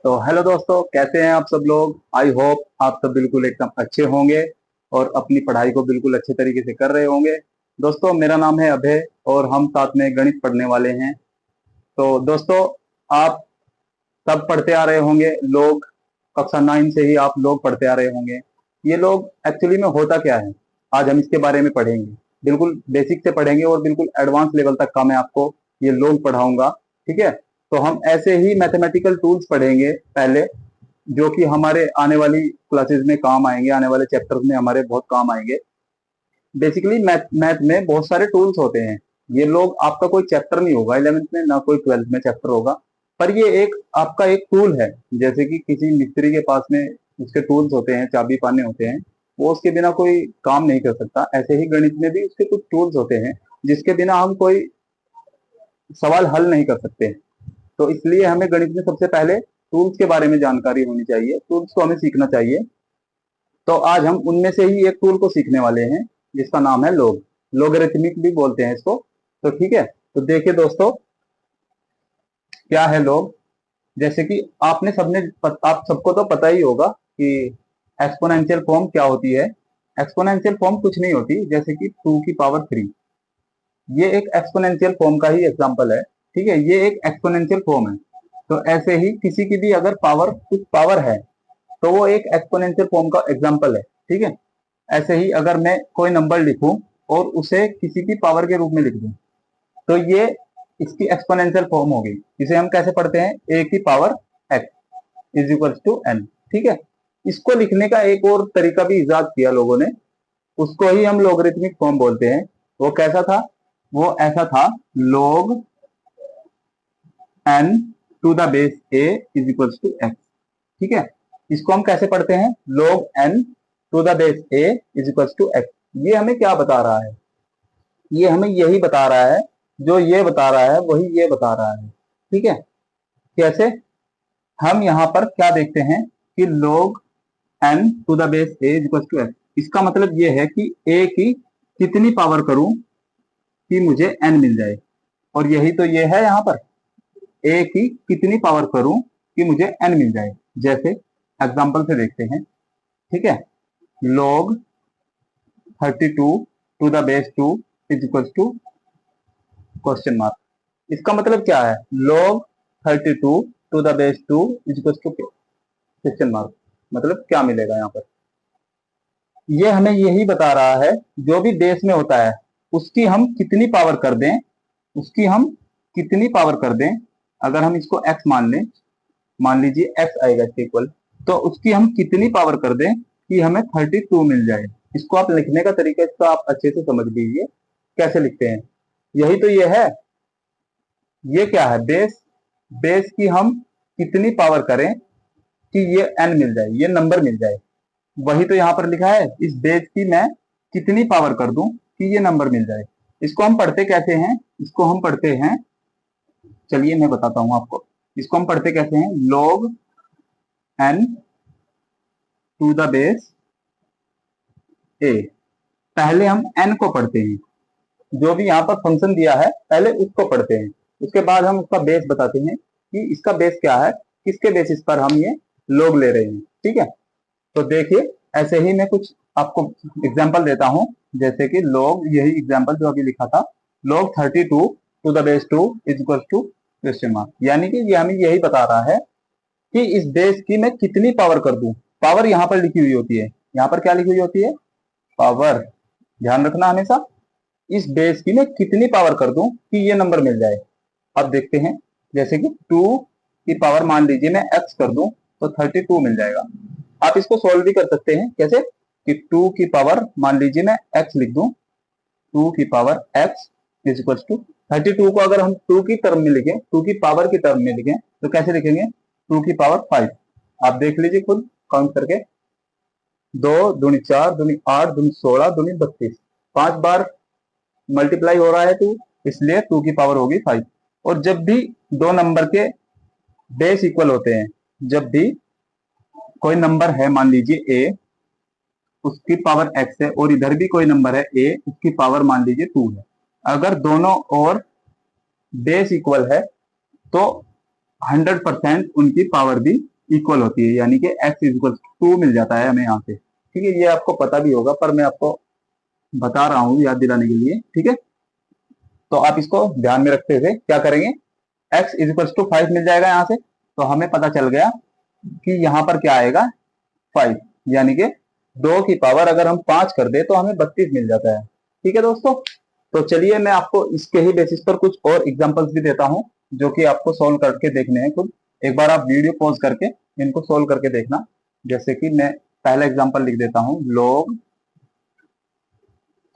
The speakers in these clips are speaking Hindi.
तो हेलो दोस्तों, कैसे हैं आप सब लोग। आई होप आप सब बिल्कुल एकदम अच्छे होंगे और अपनी पढ़ाई को बिल्कुल अच्छे तरीके से कर रहे होंगे। दोस्तों, मेरा नाम है अभय और हम साथ में गणित पढ़ने वाले हैं। तो दोस्तों, आप सब पढ़ते आ रहे होंगे लोग। कक्षा 9 से ही आप लोग पढ़ते आ रहे होंगे। ये लोग एक्चुअली में होता क्या है, आज हम इसके बारे में पढ़ेंगे। बिल्कुल बेसिक से पढ़ेंगे और बिल्कुल एडवांस लेवल तक का मैं आपको ये लोग पढ़ाऊंगा। ठीक है। तो हम ऐसे ही मैथमेटिकल टूल्स पढ़ेंगे पहले, जो कि हमारे आने वाली क्लासेस में काम आएंगे, आने वाले चैप्टर्स में हमारे बहुत काम आएंगे। बेसिकली मैथ मैथ में बहुत सारे टूल्स होते हैं। ये लोग आपका कोई चैप्टर नहीं होगा 11th में, ना कोई 12th में चैप्टर होगा, पर ये एक आपका एक टूल है। जैसे कि किसी मिस्त्री के पास में उसके टूल्स होते हैं, चाबी पाने होते हैं, वो उसके बिना कोई काम नहीं कर सकता। ऐसे ही गणित में भी उसके कुछ टूल्स होते हैं जिसके बिना हम कोई सवाल हल नहीं कर सकते। तो इसलिए हमें गणित में सबसे पहले टूल्स के बारे में जानकारी होनी चाहिए, टूल्स को हमें सीखना चाहिए। तो आज हम उनमें से ही एक टूल को सीखने वाले हैं जिसका नाम है लोग। लोगरिथमिक भी बोलते हैं इसको। तो ठीक है, तो देखिए दोस्तों, क्या है लोग। जैसे कि आप सबको तो पता ही होगा कि एक्सपोनेंशियल फॉर्म क्या होती है। एक्सपोनेंशियल फॉर्म कुछ नहीं होती, जैसे कि 2 की पावर 3, ये एक एक्सपोनेंशियल फॉर्म का ही एग्जांपल है। ठीक है, ये एक एक्सपोनेंशियल फॉर्म है। तो ऐसे ही किसी की भी अगर कुछ पावर है तो वो एक एक्सपोनेंशियल फॉर्म का एग्जांपल है। ठीक है। ऐसे ही अगर मैं कोई नंबर लिखूं और उसे किसी की पावर के रूप में लिख दूं, तो ये इसकी एक्सपोनेंशियल फॉर्म होगी। इसे हम कैसे पढ़ते हैं, a⁴x=n। ठीक है। इसको लिखने का एक और तरीका भी इजाद किया लोगों ने, उसको ही हम लोगरिथमिक फॉर्म बोलते हैं। वो कैसा था, वो ऐसा था, log n to the base a=x। ठीक है। इसको हम कैसे पढ़ते हैं, log n to the base a=x। ये हमें क्या बता रहा है, ये हमें यही बता रहा है, जो ये बता रहा है वही ये बता रहा है। ठीक है। कैसे, हम यहाँ पर क्या देखते हैं कि log n to the base a=x, इसका मतलब ये है कि a की कितनी पावर करूं कि मुझे n मिल जाए। और यही तो ये है, यहाँ पर a की कितनी पावर करूं कि मुझे n मिल जाए। जैसे एग्जांपल से देखते हैं। ठीक है, log 32 to the base 2 question mark. इसका मतलब क्या है, log 32 to the base 2 question mark. मतलब क्या मिलेगा यहाँ पर, ये हमें यही बता रहा है, जो भी बेस में होता है उसकी हम कितनी पावर कर दें, उसकी हम कितनी पावर कर दें। अगर हम इसको x मान लें, मान लीजिए x आएगा इसके इक्वल, तो उसकी हम कितनी पावर कर दें कि हमें 32 मिल जाए। इसको आप लिखने का तरीका इसका आप अच्छे से समझ लीजिए, कैसे लिखते हैं। यही तो ये है, ये क्या है, बेस। बेस की हम कितनी पावर करें कि ये n मिल जाए, ये नंबर मिल जाए। वही तो यहाँ पर लिखा है, इस बेस की मैं कितनी पावर कर दूं कि ये नंबर मिल जाए। इसको हम पढ़ते कैसे हैं, इसको हम पढ़ते हैं, चलिए मैं बताता हूं आपको। इसको हम पढ़ते कैसे हैं, log n to the base a। पहले हम n को पढ़ते हैं, जो भी यहाँ पर फंक्शन दिया है पहले उसको पढ़ते हैं, उसके बाद हम उसका बेस बताते हैं कि इसका बेस क्या है, किसके बेसिस पर हम ये log ले रहे हैं। ठीक है। तो देखिए, ऐसे ही मैं कुछ आपको एग्जाम्पल देता हूं। जैसे कि log, यही एग्जाम्पल जो अभी लिखा था, log 32 to the base 2 question mark. यानी कि ये हमें यही बता रहा है कि इस बेस की मैं कितनी पावर कर दूं। पावर यहाँ पर लिखी हुई होती है, यहाँ पर क्या लिखी हुई होती है, पावर। ध्यान रखना हमेशा, इस बेस की मैं कितनी पावर कर दूं कि ये नंबर मिल जाए। अब देखते हैं, जैसे कि 2 की पावर मान लीजिए मैं x कर दूं तो 32 मिल जाएगा। आप इसको सोल्व भी कर सकते हैं, कैसे कि 2 की पावर मान लीजिए मैं x लिख दूं, 2 की power x is equal to 32 को अगर हम 2 की टर्म में लिखें, 2 की पावर की टर्म में लिखें, तो कैसे लिखेंगे, 2 की पावर 5। आप देख लीजिए खुद काउंट करके, 2 दूनी 4 दूनी 8 दूनी 16 दूनी 32, 5 बार मल्टीप्लाई हो रहा है 2, इसलिए 2 की पावर होगी 5। और जब भी दो नंबर के बेस इक्वल होते हैं, जब भी कोई नंबर है मान लीजिए a, उसकी पावर x है, और इधर भी कोई नंबर है a, उसकी पावर मान लीजिए 2 है, अगर दोनों और बेस इक्वल है तो 100% उनकी पावर भी इक्वल होती है, यानी कि x इक्वल 2 मिल जाता है हमें यहाँ से। ठीक है, ये आपको पता भी होगा पर मैं आपको बता रहा हूँ याद दिलाने के लिए। ठीक है, तो आप इसको ध्यान में रखते हुए क्या करेंगे, x इक्वल टू 5 मिल जाएगा यहाँ से, तो हमें पता चल गया कि यहाँ पर क्या आएगा 5, यानी कि 2 की पावर अगर हम 5 कर दे तो हमें 32 मिल जाता है। ठीक है दोस्तों, तो चलिए मैं आपको इसके ही बेसिस पर कुछ और एग्जांपल्स भी देता हूं जो कि आपको सोल्व करके देखने हैं खुद। एक बार आप वीडियो पॉज करके इनको सोल्व करके देखना। जैसे कि मैं पहला एग्जांपल लिख देता हूं, log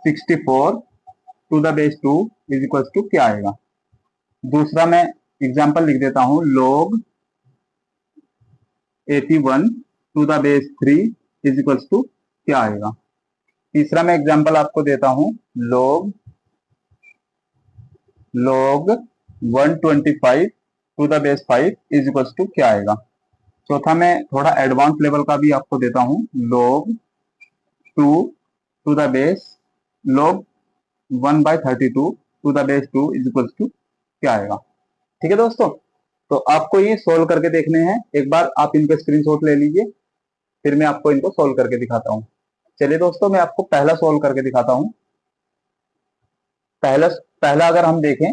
64 to the base 2 is equal to क्या आएगा। दूसरा मैं एग्जांपल लिख देता हूं, log 81 to the base 3 is equal to क्या आएगा। तीसरा मैं एग्जांपल आपको देता हूं, log 125 to the base 5 is equal to क्या आएगा। चौथा मैं थोड़ा एडवांस लेवल का भी आपको देता हूं, log 2 to the base log 1/32 to the base 2 is equal to क्या आएगा। ठीक है दोस्तों, तो आपको ये सोल्व करके देखने हैं। एक बार आप इनके स्क्रीनशॉट ले लीजिए, फिर मैं आपको इनको सोल्व करके दिखाता हूँ। चलिए दोस्तों, मैं आपको पहला सोल्व करके दिखाता हूँ। पहला पहला अगर हम देखें,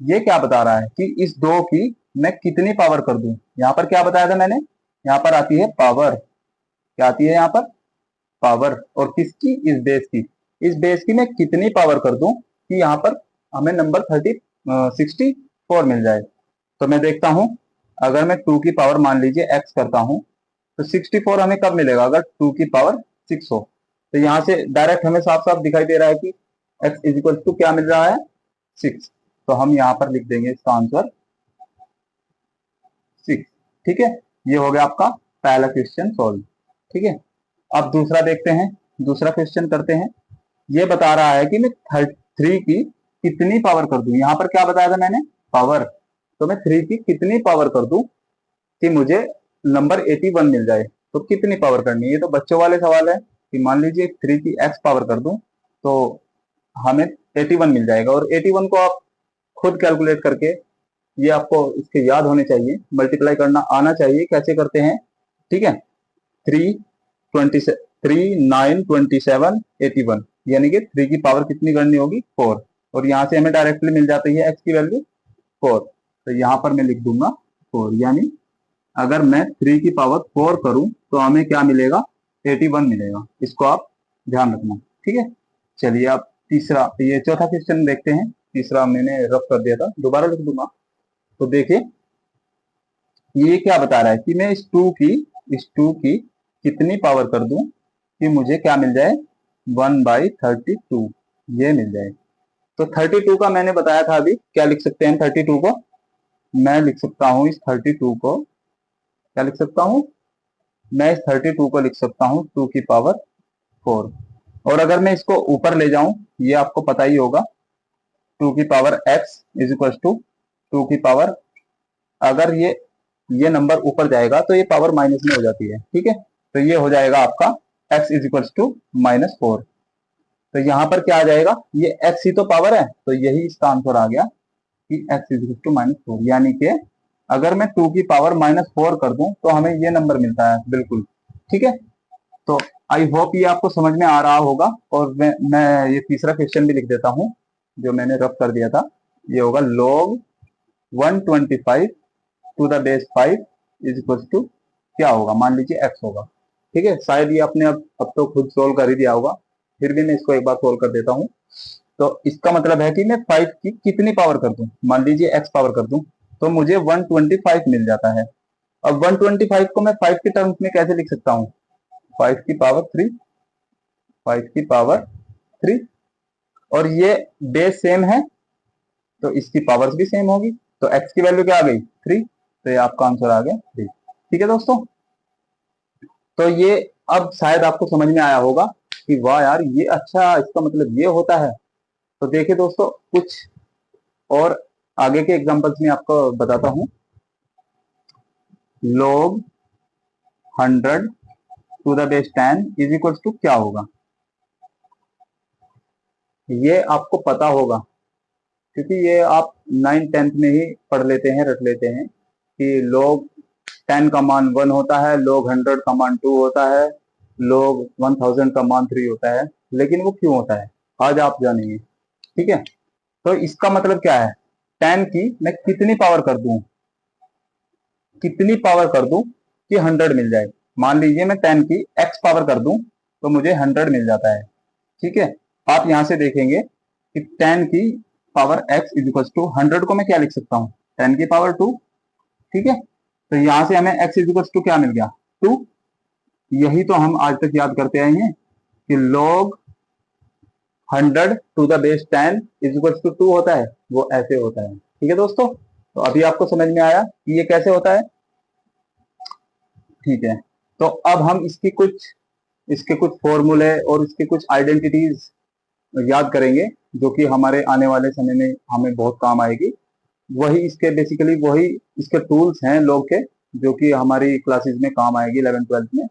ये क्या बता रहा है कि इस 2 की मैं कितनी पावर कर दूं। यहाँ पर क्या बताया था मैंने, यहाँ पर आती है पावर। क्या आती है यहाँ पर, पावर। और किसकी, इस बेस की। इस बेस की मैं कितनी पावर कर दूं कि यहाँ पर हमें नंबर 64 मिल जाए। तो मैं देखता हूं, अगर मैं 2 की पावर मान लीजिए x करता हूं, तो 64 हमें कब मिलेगा, अगर 2 की पावर 6 हो। तो यहाँ से डायरेक्ट हमें साफ साफ दिखाई दे रहा है कि x इज इक्वल टू क्या मिल रहा है, 6। तो हम यहाँ पर लिख देंगे इसका आंसर 6। ठीक है, ये हो गया आपका पहला क्वेश्चन सॉल्व। ठीक है, अब दूसरा देखते हैं, दूसरा क्वेश्चन करते हैं। ये बता रहा है कि मैं 3 की कितनी पावर कर दूं। यहाँ पर क्या बताया था मैंने, पावर। तो मैं 3 की कितनी पावर कर दूं कि मुझे नंबर 81 मिल जाए। तो कितनी पावर करनी है, ये तो बच्चों वाले सवाल है कि मान लीजिए 3 की x पावर कर दूं तो हमें 81 मिल जाएगा। और 81 को आप खुद कैलकुलेट करके, ये आपको इसके याद होने चाहिए, मल्टीप्लाई करना आना चाहिए, कैसे करते हैं। ठीक है, 3 9 27 81, यानी कि 3 की पावर कितनी करनी होगी, 4। और यहाँ से हमें डायरेक्टली मिल जाती है x की वैल्यू 4। तो यहाँ पर मैं लिख दूंगा 4, यानी अगर मैं 3 की पावर 4 करूं तो हमें क्या मिलेगा, 81 मिलेगा। इसको आप ध्यान रखना। ठीक है, चलिए आप तीसरा, ये चौथा क्वेश्चन देखते हैं। तीसरा मैंने रफ कर दिया था, दोबारा लिख दूंगा। तो देखिए ये क्या बता रहा है कि मैं इस 2 की कितनी पावर कर दूं कि मुझे क्या मिल जाए, 1/32 ये मिल जाए। तो 32 का मैंने बताया था अभी, क्या लिख सकते हैं 32 को, मैं लिख सकता हूं इस 32 को, क्या लिख सकता हूं, मैं इस 32 को लिख सकता हूं 2 की पावर 4। और अगर मैं इसको ऊपर ले जाऊं, ये आपको पता ही होगा, 2 की power x is equal to 2 की पावर, अगर ये नंबर ऊपर जाएगा तो ये पावर माइनस में हो जाती है। ठीक है, तो ये हो जाएगा आपका x इज इक्वल टू -4। तो यहाँ पर क्या आ जाएगा, ये x ही तो पावर है, तो यही इसका आंसर आ गया कि x इज इक्वल टू -4। यानी कि अगर मैं 2 की पावर -4 कर दूं तो हमें ये नंबर मिलता है, बिल्कुल। ठीक है, तो आई होप ये आपको समझ में आ रहा होगा। और मैं ये तीसरा क्वेश्चन भी लिख देता हूं जो मैंने रफ कर दिया था। ये होगा log 125 to the base 5 is equal to क्या होगा, मान लीजिए x होगा। ठीक है, शायद ये आपने अब तो खुद सोल्व कर ही दिया होगा, फिर भी मैं इसको एक बार सोल्व कर देता हूँ। तो इसका मतलब है कि मैं 5 की कितनी पावर कर दूं, मान लीजिए x पावर कर दूं, तो मुझे 125 मिल जाता है। अब 125 को मैं 5 के टर्म्स में कैसे लिख सकता हूँ, 5 की पावर 3, 5 की पावर 3। और ये बेस सेम है तो इसकी पावर्स भी सेम होगी, तो x की वैल्यू क्या आ गई, 3। तो ये आपका आंसर आ गया 3। ठीक है दोस्तों, तो ये अब शायद आपको समझ में आया होगा कि वाह यार, ये अच्छा, इसका मतलब ये होता है। तो देखिए दोस्तों, कुछ और आगे के एग्जांपल्स में आपको बताता हूं। log 100 to the base 10 is equal to क्या होगा। ये आपको पता होगा क्योंकि ये आप 9th 10th में ही पढ़ लेते हैं, रट लेते हैं कि log 10 का मान 1 होता है, log 100 का मान 2 होता है, log 1000 का मान 3 होता है। लेकिन वो क्यों होता है आज आप जानेंगे। ठीक है, तो इसका मतलब क्या है, 10 की मैं कितनी पावर कर दूं, कितनी पावर कर दूं कि 100 मिल जाए। मान लीजिए मैं 10 की x पावर कर दूं तो मुझे 100 मिल जाता है। ठीक है, आप यहां से देखेंगे कि 10 की power x is equal to 100 को मैं क्या लिख सकता हूँ, 10 की पावर 2। ठीक है, तो यहां से हमें x इज इक्वल टू क्या मिल गया, 2। यही तो हम आज तक याद करते आए हैं कि log 100 to the base 10 is equal to 2 होता है, वो ऐसे होता है। ठीक है दोस्तों, तो अभी आपको समझ में आया कि ये कैसे होता है। ठीक है, तो अब हम इसके कुछ फॉर्मूले और इसके कुछ आइडेंटिटीज याद करेंगे जो कि हमारे आने वाले समय में हमें बहुत काम आएगी। वही इसके बेसिकली वही इसके टूल्स हैं लोग के, जो कि हमारी क्लासेस में काम आएगी 11th 12th में,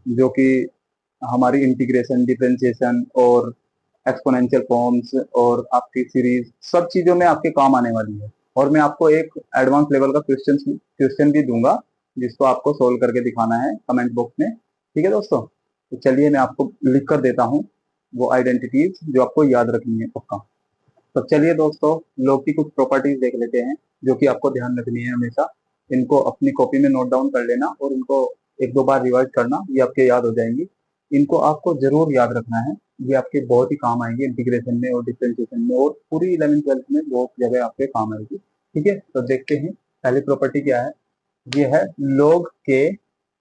जो कि हमारी इंटीग्रेशन, डिफरेंशिएशन और एक्सपोनेंशियल फॉर्म्स और आपकी सीरीज, सब चीजों में आपके काम आने वाली है। और मैं आपको एक एडवांस लेवल का क्वेश्चन भी दूंगा जिसको आपको सोल्व करके दिखाना है कमेंट बॉक्स में। ठीक है दोस्तों, तो चलिए मैं आपको लिख कर देता हूँ वो आइडेंटिटीज जो आपको याद रखनी है पक्का। तो चलिए दोस्तों, लोग की कुछ प्रॉपर्टीज देख लेते हैं जो कि आपको ध्यान रखनी है हमेशा। इनको अपनी कॉपी में नोट डाउन कर लेना और इनको एक दो बार रिवाइज करना, ये आपके याद हो जाएंगी। इनको आपको जरूर याद रखना है, ये आपके बहुत ही काम आएंगे इंटीग्रेशन में और डिफरेंशिएशन में और पूरी 11th 12th में बहुत जगह आपके काम आएगी। ठीक है, तो देखते हैं पहली प्रॉपर्टी क्या है। ये है log k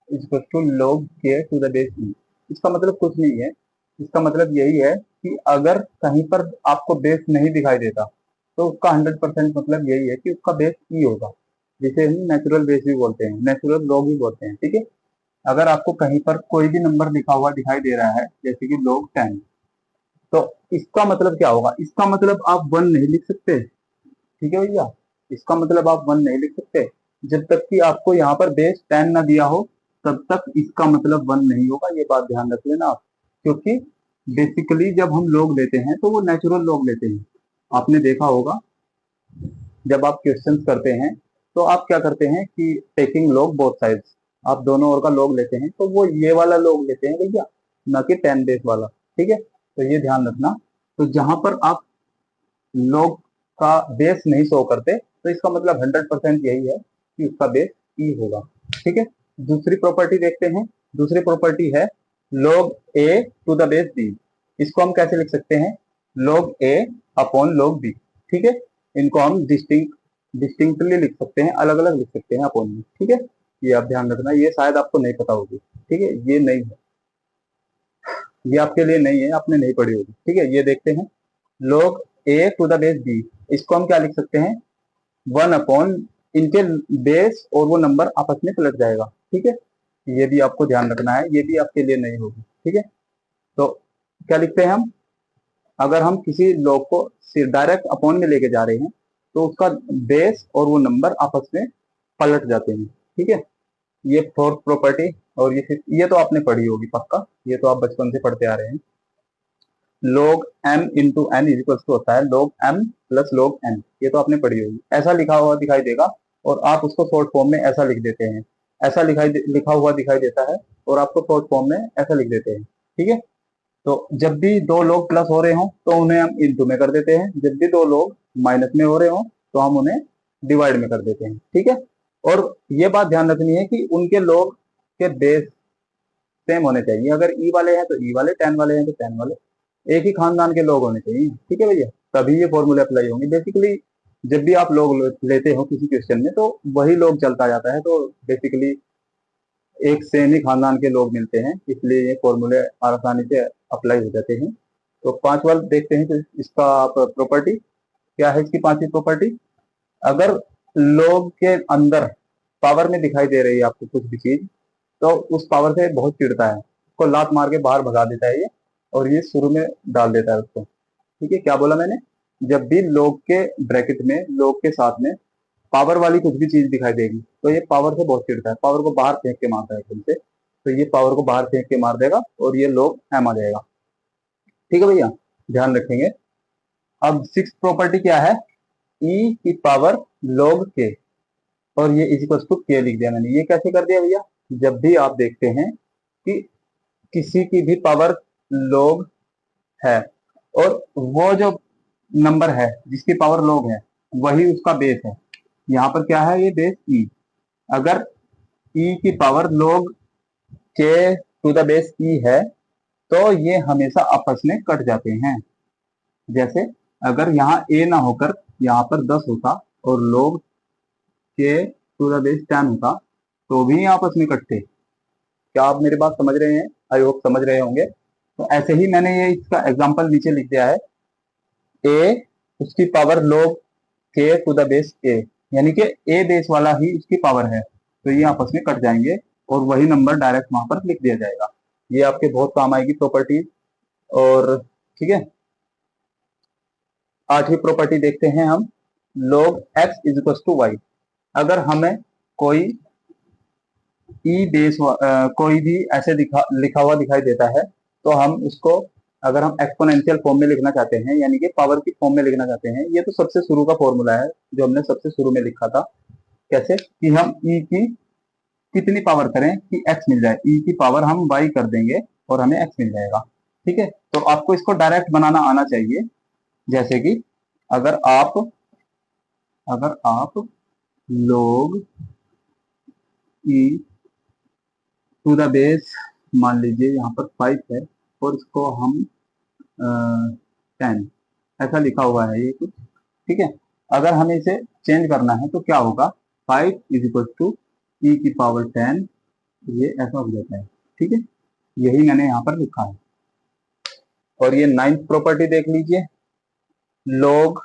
equal to log k to the base e। इसका मतलब कुछ नहीं है, इसका मतलब यही है कि अगर कहीं पर आपको बेस नहीं दिखाई देता तो उसका 100% मतलब यही है कि उसका बेस ई होगा, जिसे हम नेचुरल बेस भी बोलते हैं, नेचुरल लॉग भी बोलते हैं। ठीक है, अगर आपको कहीं पर कोई भी नंबर लिखा हुआ दिखाई दे रहा है जैसे कि log 10, तो इसका मतलब क्या होगा, इसका मतलब आप 1 नहीं लिख सकते। ठीक है भैया, इसका मतलब आप 1 नहीं लिख सकते जब तक कि आपको यहाँ पर बेस 10 ना दिया हो, तब तक इसका मतलब 1 नहीं होगा। ये बात ध्यान रख लेना आप, क्योंकि बेसिकली जब हम लोग लेते हैं तो वो नेचुरल लोग लेते हैं। आपने देखा होगा जब आप क्वेश्चन करते हैं तो आप क्या करते हैं कि टेकिंग लॉग बोथ साइड्स, आप दोनों ओर का लॉग लेते हैं, तो वो ये वाला लॉग लेते हैं भैया, ना कि 10 बेस वाला। ठीक है, तो ये ध्यान रखना। तो जहां पर आप लॉग का बेस नहीं शो करते तो इसका मतलब 100% यही है कि उसका बेस ई होगा। ठीक है, दूसरी प्रॉपर्टी देखते हैं। दूसरी प्रॉपर्टी है log a to the base b। इसको हम कैसे लिख सकते हैं, log a upon log b। ठीक है, इनको हम डिस्टिंक्टली लिख सकते हैं, अलग अलग लिख सकते हैं अपॉन में। ठीक है, ये आप ध्यान रखना, ये शायद आपको नहीं पता होगी। ठीक है, ये नहीं है, ये आपके लिए नहीं है, आपने नहीं पढ़ी होगी। ठीक है, ये देखते हैं log a to the base b। इसको हम क्या लिख सकते हैं, 1 अपॉन इनके बेस और वो नंबर आपस में पलट जाएगा। ठीक है, ये भी आपको ध्यान रखना है, ये भी आपके लिए नहीं होगी। ठीक है, तो क्या लिखते हैं हम, अगर हम किसी लॉग को डायरेक्ट अपॉन में लेके जा रहे हैं तो उसका बेस और वो नंबर आपस में पलट जाते हैं। ठीक है, ये फोर्थ प्रॉपर्टी। और ये तो आपने पढ़ी होगी पक्का, ये तो आप बचपन से पढ़ते आ रहे हैं। log m into N is equal to होता है log m plus log n, ये तो आपने पढ़ी होगी। ऐसा लिखा हुआ दिखाई देगा और आप उसको शॉर्ट फॉर्म में ऐसा लिख देते हैं, ऐसा लिखा हुआ दिखाई देता है और आपको शॉर्ट फॉर्म में ऐसा लिख देते हैं। ठीक है, तो जब भी दो लोग प्लस हो रहे हो तो उन्हें हम इंटू में कर देते हैं, जब भी दो लोग माइनस में हो रहे हो तो हम उन्हें डिवाइड में कर देते हैं। ठीक है, और ये बात ध्यान रखनी है कि उनके लोग के बेस सेम होने चाहिए। अगर ई वाले हैं तो ई वाले, 10 वाले हैं तो 10 वाले, एक ही खानदान के लोग होने चाहिए। ठीक है भैया, तभी ये फॉर्मूले अप्लाई होंगे। बेसिकली जब भी आप लोग लेते हो किसी क्वेश्चन में तो वही लोग चलता जाता है, तो बेसिकली एक सेम ही खानदान के लोग मिलते हैं, इसलिए ये फॉर्मूले आसानी से अप्लाई हो जाते हैं। तो 5 वाला देखते हैं कि इसका प्रॉपर्टी क्या है। इसकी 5वीं प्रॉपर्टी, अगर लोग के अंदर पावर में दिखाई दे रही है आपको कुछ भी चीज, तो उस पावर से बहुत चिढ़ता है, उसको लात मार के बाहर भगा देता है ये, और ये शुरू में डाल देता है उसको। ठीक है, क्या बोला मैंने, जब भी लोग के ब्रैकेट में लोग के साथ में पावर वाली कुछ भी चीज दिखाई देगी तो ये पावर से बहुत चिढ़ता है, पावर को बाहर फेंक के मारता है एकदम से, तो ये पावर को बाहर फेंक के मार देगा और ये लोग एम आ जाएगा। ठीक है भैया, ध्यान रखेंगे। अब 6th प्रॉपर्टी क्या है, ई की पावर log के। और ये इज इक्वल टू के लिख दिया मैंने। ये कैसे कर दिया भैया, जब भी आप देखते हैं कि किसी की भी पावर log है और वो जो नंबर है जिसकी पावर log है वही उसका बेस है। यहाँ पर क्या है, ये बेस ई। अगर ई की पावर log के टू द बेस ई है तो ये हमेशा आपस में कट जाते हैं। जैसे अगर यहाँ ए ना होकर यहाँ पर 10 होता और log के टू द बेस 10 होता तो भी आपस में कटते। क्या आप मेरी बात समझ रहे हैं? आई होप समझ रहे होंगे। तो ऐसे ही मैंने ये इसका एग्जांपल नीचे लिख दिया है, ए उसकी पावर log के टू द बेस ए, यानी कि ए बेस वाला ही उसकी पावर है, तो ये आपस में कट जाएंगे और वही नंबर डायरेक्ट वहां पर लिख दिया जाएगा। ये आपके बहुत काम आएगी प्रॉपर्टी। और ठीक है, 8वीं प्रॉपर्टी देखते हैं हम, log x is equal to Y. अगर हमें कोई ई बेस कोई भी ऐसे लिखा हुआ दिखाई देता है तो हम उसको, अगर हम एक्सपोनेंशियल फॉर्म में लिखना चाहते हैं यानी कि पावर की फॉर्म में लिखना चाहते हैं, ये तो सबसे शुरू का फॉर्मूला है जो हमने सबसे शुरू में लिखा था। कैसे कि हम ई की कितनी पावर करें कि एक्स मिल जाए, ई की पावर हम वाई कर देंगे और हमें एक्स मिल जाएगा। ठीक है, तो आपको इसको डायरेक्ट बनाना आना चाहिए। जैसे कि अगर आप log E to the base, मान लीजिए यहाँ पर 5 है और इसको हम 10 ऐसा लिखा हुआ है ये कुछ। ठीक है, अगर हमें इसे चेंज करना है तो क्या होगा, 5 इज इक्वल टू ई की पावर 10, ये ऐसा हो जाता है। ठीक है, यही मैंने यहाँ पर लिखा है। और ये 9th प्रॉपर्टी देख लीजिए, log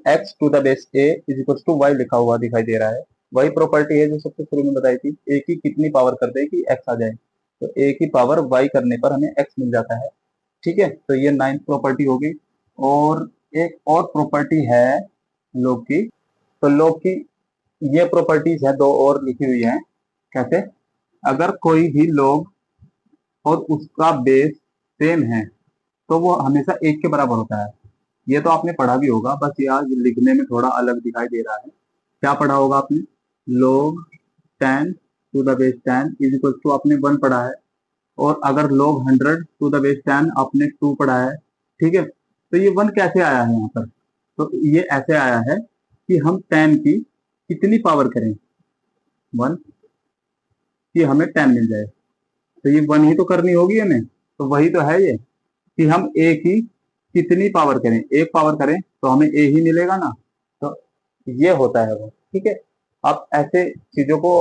x to the base a is equal to Y लिखा हुआ दिखाई दे रहा है। वही प्रॉपर्टी है जो सबसे शुरू में बताई थी, a की कितनी पावर कर दे कि x आ जाए, तो a की पावर y करने पर हमें x मिल जाता है। ठीक है, तो ये 9th प्रॉपर्टी होगी। और एक और प्रॉपर्टी है log की, तो log की ये प्रॉपर्टीज है, 2 और लिखी हुई है। कैसे, अगर कोई भी log और उसका बेस सेम है तो वो हमेशा 1 के बराबर होता है। ये तो आपने पढ़ा भी होगा, बस यार लिखने में थोड़ा अलग दिखाई दे रहा है। क्या पढ़ा होगा आपने, log 10 to the base 10 is equal to आपने 1 पढ़ा है, और अगर log 100 टू द बेस 10 आपने 2 पढ़ा है। ठीक है, तो ये 1 कैसे आया है यहाँ पर, तो ये ऐसे आया है कि हम 10 की कितनी पावर करें 1 कि हमें 10 मिल जाए, तो ये 1 ही तो करनी होगी हमें। तो वही तो है ये कि हम ए की कितनी पावर करें, 1 पावर करें तो हमें ए ही मिलेगा ना, तो ये होता है वो। ठीक है, आप ऐसे चीजों को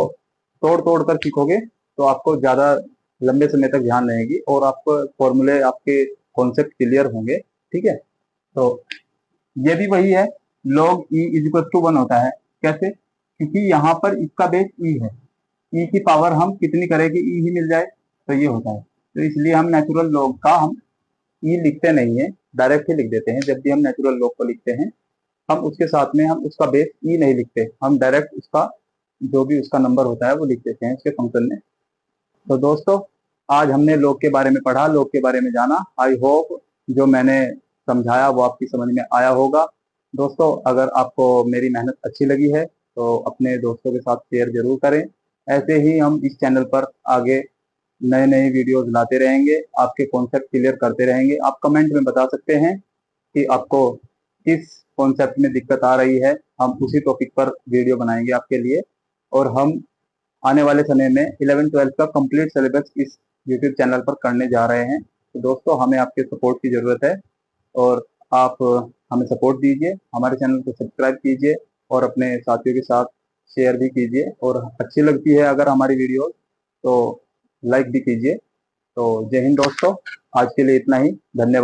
तोड़ तोड़ कर सीखोगे तो आपको ज्यादा लंबे समय तक ध्यान रहेगी और आपको फॉर्मूले, आपके कॉन्सेप्ट क्लियर होंगे। ठीक है, तो ये भी वही है, log e is equal to 1 होता है। कैसे, क्योंकि यहाँ पर इसका बेस e है, e की पावर हम कितनी करें कि e ही मिल जाए, तो ये होता है। तो इसलिए हम नेचुरल log का हम ई लिखते नहीं है, डायरेक्ट ही लिख देते हैं। जब भी हम नेचुरल लॉग को लिखते हैं हम उसके साथ में हम उसका बेस ई नहीं लिखते, हम डायरेक्ट उसका जो भी उसका नंबर होता है वो लिख देते हैं उसके फंक्शन में। तो दोस्तों, आज हमने लॉग के बारे में पढ़ा, लॉग के बारे में जाना। आई होप जो मैंने समझाया वो आपकी समझ में आया होगा। दोस्तों, अगर आपको मेरी मेहनत अच्छी लगी है तो अपने दोस्तों के साथ शेयर जरूर करें। ऐसे ही हम इस चैनल पर आगे नए नए वीडियोस लाते रहेंगे, आपके कॉन्सेप्ट क्लियर करते रहेंगे। आप कमेंट में बता सकते हैं कि आपको किस कॉन्सेप्ट में दिक्कत आ रही है, हम उसी टॉपिक पर वीडियो बनाएंगे आपके लिए। और हम आने वाले समय में 11-12 का कंप्लीट सिलेबस इस यूट्यूब चैनल पर करने जा रहे हैं। तो दोस्तों, हमें आपके सपोर्ट की ज़रूरत है और आप हमें सपोर्ट दीजिए, हमारे चैनल को सब्सक्राइब कीजिए और अपने साथियों के साथ शेयर भी कीजिए। और अच्छी लगती है अगर हमारी वीडियो तो लाइक भी कीजिए। तो जय हिंद दोस्तों, आज के लिए इतना ही, धन्यवाद।